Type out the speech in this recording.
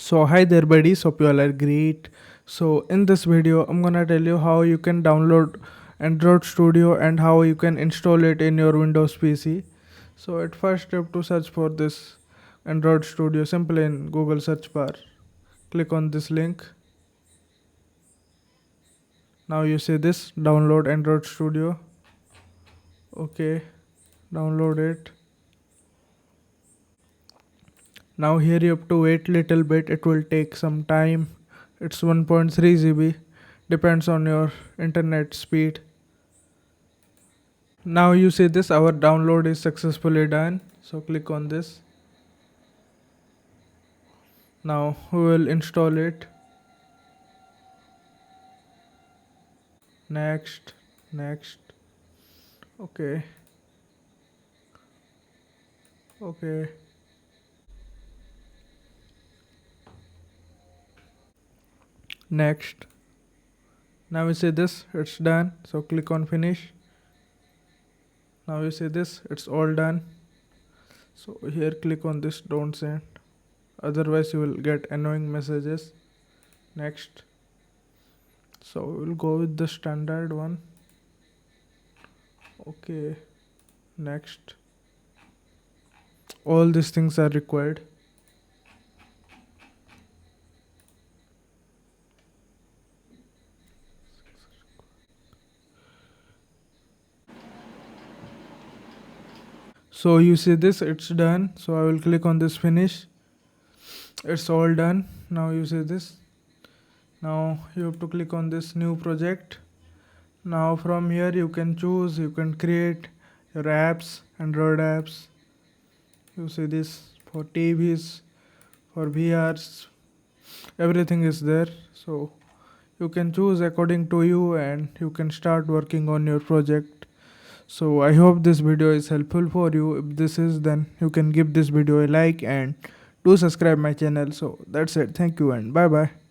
So hi there buddies, hope you all are great. So in this video I'm gonna tell you how you can download Android Studio and how you can install it in your Windows PC. So at first step, to search for this Android Studio, simply in Google search bar click on this link. Now you see this download Android Studio. Okay, download it. Now here you have to wait little bit, it will take some time. It's 1.3 GB, depends on your internet speed. Now you see this, our download is successfully done. So click on this. Now we will install it. Next, next. Okay. Okay. Next. Now you see this, it's done. So click on finish. Now you see this, it's all done. So here click on this don't send, otherwise you will get annoying messages. Next. So we'll go with the standard one. Okay. Next. All these things are required. So you see this, it's done. So I will click on this finish. It's all done. Now you see this. Now you have to click on this new project. Now from here you can choose, you can create your apps, Android apps. You see this for TVs, for VRs, everything is there. So you can choose according to you and you can start working on your project. So I hope this video is helpful for you. If this is, then you can give this video a like and do subscribe my channel. So that's it. Thank you and bye bye.